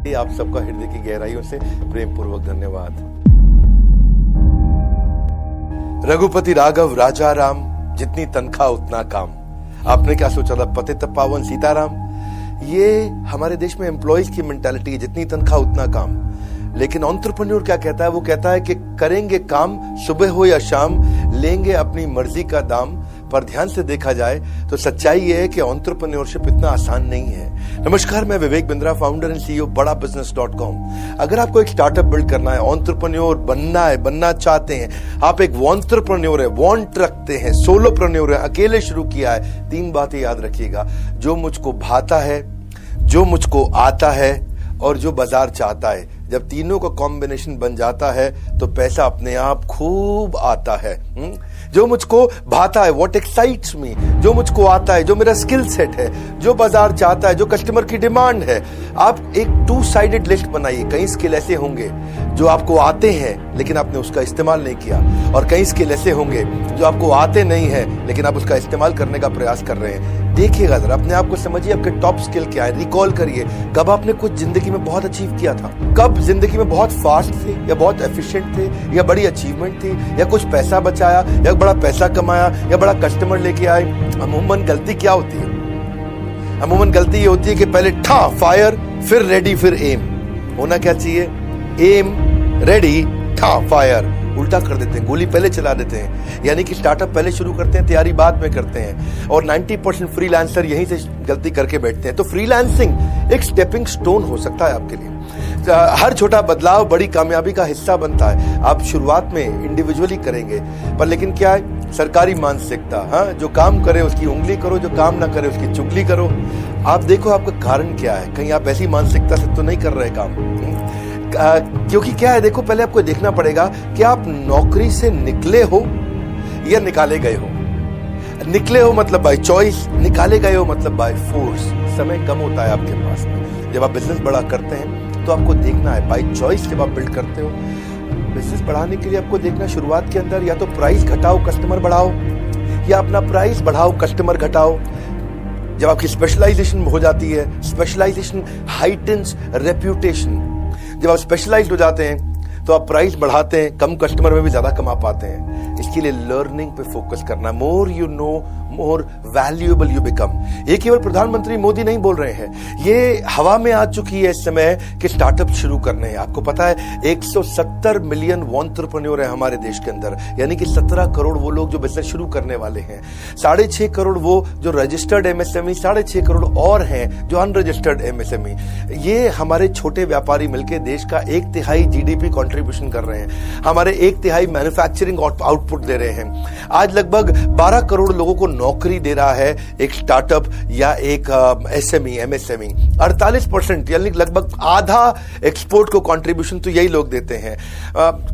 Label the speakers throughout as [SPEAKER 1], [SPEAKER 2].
[SPEAKER 1] आप सबका हृदय की गहराइयों से प्रेम पूर्वक धन्यवाद। रघुपति राघव राजा राम, जितनी तनख्वाह उतना काम। आपने क्या सोचा था, पतित पावन सीताराम? ये हमारे देश में एम्प्लॉइज की मेंटालिटी है, जितनी तनख्वाह उतना काम। लेकिन एंटरप्रेन्योर क्या कहता है? वो कहता है कि करेंगे काम सुबह हो या शाम, लेंगे अपनी मर्जी का दाम। पर ध्यान से देखा जाए तो सच्चाई ये है कि एंटरप्रेन्योरशिप इतना आसान नहीं है। नमस्कार, मैं Vivek Bindra, founder and CEO badabusiness.com। अगर आपको एक स्टार्टअप बिल्ड करना है, एंटरप्रेन्योर बनना है, बनना चाहते हैं, आप एक एंटरप्रेन्योर है, वांट रखते हैं, सोलोप्रेन्योर है, अकेले शुरू किया है, 3 बातें याद रखिएगा। जो मुझको भाता है, जो मुझको आता है और जो बाजार चाहता है। जब तीनों का कॉम्बिनेशन बन जाता है तो पैसा अपने आप खूब आता है। जो मुझको भाता है, व्हाट एक्साइट्स मी, जो मुझको आता है, जो मेरा स्किल सेट है, जो बाजार चाहता है, जो कस्टमर की डिमांड है। आप एक 2 साइडेड लिस्ट बनाइए। कई स्किल ऐसे होंगे जो आपको आते हैं लेकिन आपने उसका इस्तेमाल नहीं किया, और कई स्किल ऐसे होंगे जो आपको आते नहीं है लेकिन आप उसका इस्तेमाल करने का प्रयास कर रहे हैं। देखिएगा जरा, अपने आप को समझिए, आपके टॉप स्किल क्या है। रिकॉल करिए, कब आपने कुछ जिंदगी में बहुत अचीव किया था, कब जिंदगी में बहुत फास्ट थे या बहुत एफिशिएंट थे या बड़ी अचीवमेंट थी या कुछ पैसा बचाया या बड़ा पैसा कमाया या बड़ा कस्टमर लेके आए। अमूमन गलती क्या होती है? अमूमन गलती ये होती है कि पहले फायर, फिर रेडी, फिर एम। होना क्या चाहिए? Aim, ready, fire. उल्टा कर देते हैं, गोली पहले चला देते हैं। यानी कि स्टार्टअप पहले शुरू करते हैं, तैयारी बाद में करते हैं। और 90% फ्रीलांसर यहीं से गलती करके बैठते हैं। तो फ्रीलांसिंग एक स्टेपिंग स्टोन हो सकता है आपके लिए। हर छोटा बदलाव बड़ी कामयाबी का हिस्सा बनता है। आप शुरुआत में इंडिविजुअली करेंगे, पर लेकिन क्या है, सरकारी मानसिकता। हाँ, जो काम करे उसकी उंगली करो, जो काम ना करे उसकी चुगली करो। आप देखो आपका कारण क्या है। कहीं आप ऐसी मानसिकता से तो नहीं कर रहे काम? क्योंकि क्या है, देखो, पहले आपको देखना पड़ेगा कि आप नौकरी से निकले हो या निकाले गए हो। निकले हो मतलब बाय चॉइस, निकाले गए हो मतलब बाय फोर्स। समय कम होता है आपके पास में। जब आप बिजनेस बड़ा करते हैं तो आपको देखना है, बाय चॉइस जब आप बिल्ड करते हो, बिजनेस बढ़ाने के लिए आपको देखना, शुरुआत के अंदर या तो प्राइस घटाओ, कस्टमर बढ़ाओ, या अपना प्राइस बढ़ाओ, कस्टमर घटाओ। जब आपकी स्पेशलाइजेशन हो जाती है, स्पेशलाइजेशन हाइटन्स रेप्यूटेशन। जब आप स्पेशलाइज्ड हो जाते हैं तो आप प्राइस बढ़ाते हैं, कम कस्टमर में भी ज्यादा कमा पाते हैं। इसके लिए लर्निंग पे फोकस करना। More you know, more valuable you become. ये केवल प्रधानमंत्री मोदी नहीं बोल रहे हैं, ये हवा में आ चुकी है इस समय कि स्टार्टअप शुरू करने हैं। आपको पता है 170 मिलियन एंटरप्रेन्योर है हमारे देश के अंदर, यानी कि 17 करोड़ वो लोग जो बिजनेस शुरू करने वाले हैं, 6.5 करोड़ वो जो रजिस्टर्ड एमएसएमई, 6.5 करोड़ और हैं जो अनरजिस्टर्ड एमएसएमई। ये हमारे छोटे व्यापारी मिलकर देश का 1/3 जीडीपी कंट्रीब्यूशन कर रहे हैं, हमारे 1/3 मैन्युफैक्चरिंग आउटपुट दे रहे हैं। आज लगभग 12 करोड़ लोगों को नौकरी दे रहा है एक स्टार्टअप या एक एसएमई, एमएसएमई। 48% यानी लगभग आधा एक्सपोर्ट को कंट्रीब्यूशन तो यही लोग देते हैं।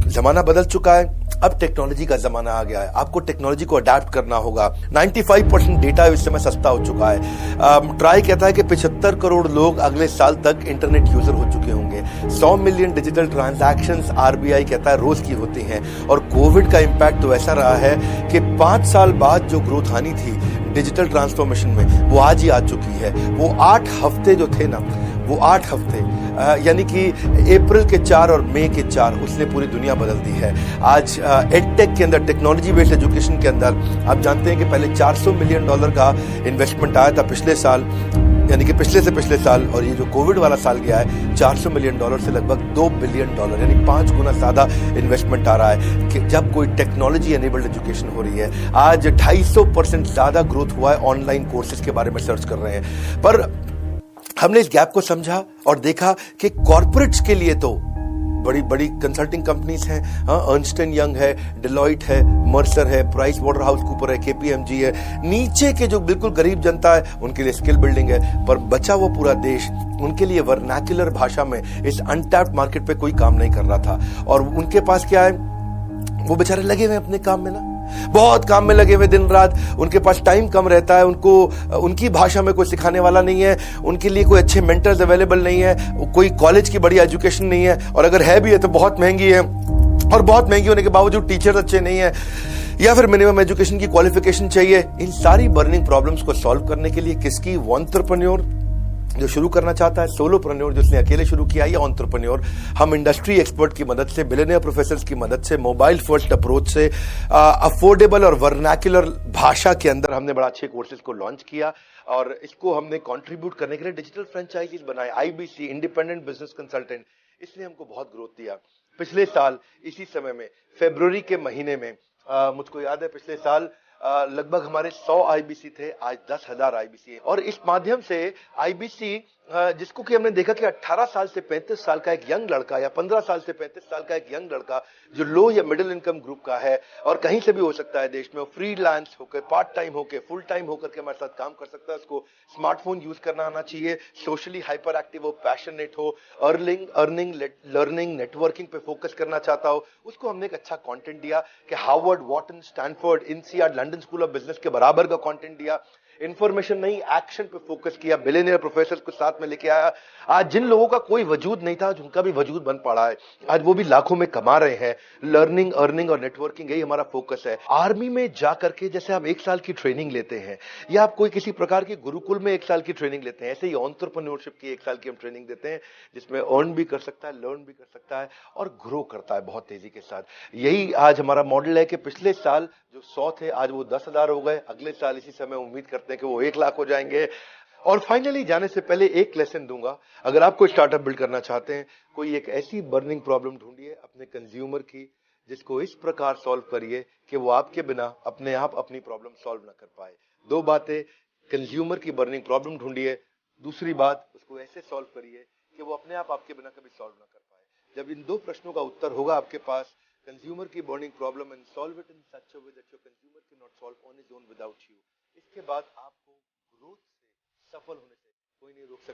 [SPEAKER 1] जमाना बदल चुका है, अब टेक्नोलॉजी का जमाना आ गया है। आपको टेक्नोलॉजी को अडैप्ट करना होगा। 95% डेटा इस समय सस्ता हो चुका है। ट्राई कहता है कि 75 करोड़ लोग अगले साल तक इंटरनेट यूजर हो चुके होंगे। 100 मिलियन डिजिटल ट्रांजैक्शंस आरबीआई कहता है रोज की होती हैं। और कोविड का इंपैक्ट तो ऐसा रहा है कि 5 साल बाद जो ग्रोथ आनी थी डिजिटल ट्रांसफॉर्मेशन में, वो आज ही आ चुकी है। वो 8 हफ्ते जो थे ना, वो 8 हफ्ते यानी कि अप्रैल के 4 और मई के 4, उसने पूरी दुनिया बदल दी है। आज एडटेक के अंदर, टेक्नोलॉजी बेस्ड एजुकेशन के अंदर, आप जानते हैं कि पहले $400 मिलियन का इन्वेस्टमेंट आया था पिछले साल, यानी कि पिछले से पिछले साल, और ये जो कोविड वाला साल गया है, $400 मिलियन से लगभग $2 बिलियन, यानी 5 गुना ज्यादा इन्वेस्टमेंट आ रहा है कि जब कोई टेक्नोलॉजी एनेबल्ड एजुकेशन हो रही है। आज 250% ज्यादा ग्रोथ हुआ है। ऑनलाइन कोर्सेज के बारे में सर्च कर रहे हैं। पर हमने इस गैप को समझा और देखा कि कॉर्पोरेट्स के लिए तो बड़ी बड़ी कंसल्टिंग कंपनीज हैं। अर्नस्ट एंड यंग है, डेलॉइट है, मर्सर है, प्राइस वाटरहाउस कूपर है, केपीएमजी है। नीचे के जो बिल्कुल गरीब जनता है उनके लिए स्किल बिल्डिंग है। पर बचा वो पूरा देश, उनके लिए वर्नाक्युलर भाषा में इस अनटैप्ड मार्केट पे कोई काम नहीं कर रहा था। और उनके पास क्या है, वो बेचारे लगे हुए अपने काम में ना, बहुत काम में लगे हुए दिन रात। उनके पास टाइम कम रहता है, उनको उनकी भाषा में कोई सिखाने वाला नहीं है, उनके लिए कोई अच्छे मेंटर्स अवेलेबल नहीं है, कोई कॉलेज की बड़ी एजुकेशन नहीं है, और अगर है भी है तो बहुत महंगी है, और बहुत महंगी होने के बावजूद टीचर्स अच्छे नहीं है, या फिर मिनिमम एजुकेशन की क्वालिफिकेशन चाहिए। इन सारी बर्निंग प्रॉब्लम्स को सॉल्व करने के लिए किसकी? एंटरप्रेन्योर जो शुरू करना चाहता है, सोलोप्रेन्योर जिसने अकेले शुरू किया, या एंटरप्रेन्योर, हम इंडस्ट्री एक्सपर्ट की मदद से, बिलियनियर प्रोफेसर्स की मदद से, मोबाइल फर्स्ट अप्रोच से, अफोर्डेबल और वर्नाक्युलर भाषा के अंदर हमने बड़ा अच्छे कोर्सेज को लॉन्च किया और इसको हमने कंट्रीब्यूट करने के लिए डिजिटल फ्रेंचाइजीज बनाए, आईबीसी, इंडिपेंडेंट बिजनेस कंसल्टेंट, इसने हमको बहुत ग्रोथ दिया। पिछले साल इसी समय में फरवरी के महीने में मुझको याद है, पिछले साल लगभग हमारे 100 आईबीसी थे, आज 10,000 आईबीसी है। और इस माध्यम से आईबीसी, जिसको कि हमने देखा कि 18 साल से 35 साल का एक यंग लड़का या 15 साल से 35 साल का एक यंग लड़का जो लो या मिडिल इनकम ग्रुप का है और कहीं से भी हो सकता है देश में, फ्रीलांस होकर, पार्ट टाइम होकर, फुल टाइम होकर के हमारे साथ काम कर सकता है। उसको स्मार्टफोन यूज करना आना चाहिए, सोशली हाइपर एक्टिव हो, पैशनेट हो, अर्निंग लर्निंग नेटवर्किंग पे फोकस करना चाहता हो, उसको हमने एक अच्छा कंटेंट दिया कि Harvard, Wharton, Stanford, INSEAD, London School of Business के बराबर का कंटेंट दिया। इंफॉर्मेशन नहीं, एक्शन पे फोकस किया, बिलियनियर प्रोफेसर को साथ में लेके आया। आज जिन लोगों का कोई वजूद नहीं था, आज उनका भी वजूद बन पड़ा है, आज वो भी लाखों में कमा रहे हैं। लर्निंग, अर्निंग और नेटवर्किंग, यही हमारा फोकस है। आर्मी में जाकर के जैसे आप 1 साल की ट्रेनिंग लेते हैं या आप कोई किसी प्रकार की गुरुकुल में 1 साल की ट्रेनिंग लेते हैं, ऐसे ही एंटरप्रेन्योरशिप की 1 साल की हम ट्रेनिंग देते हैं, जिसमें अर्न भी कर सकता है, लर्न भी कर सकता है और ग्रो करता है बहुत तेजी के साथ। यही आज हमारा मॉडल है कि पिछले साल जो 100 थे, आज वो 10,000 हो गए, अगले साल इसी समय उम्मीद करते हैं कि वो 1 लाख हो जाएंगे। और फाइनली जाने से पहले एक लेसन दूंगा, अगर आप कोई स्टार्टअप बिल्ड करना चाहते हैं, कोई एक ऐसी बर्निंग प्रॉब्लम ढूंढिए अपने कंज्यूमर की, जिसको इस प्रकार सॉल्व करिए कि वो आपके बिना अपने आप अपनी प्रॉब्लम सॉल्व ना कर पाए। 2 बातें, कंज्यूमर की बर्निंग प्रॉब्लम ढूंढिए, दूसरी बात उसको ऐसे सॉल्व करिए कि वो अपने आप आपके बिना कभी सॉल्व ना कर पाए। जब इन 2 प्रश्नों का उत्तर होगा आपके पास, कंज्यूमर की burning problem, and solve it in such a way that your consumer can not solve on his own without you, इसके बाद आपको ग्रोथ से, सफल होने से कोई नहीं रोक सकता।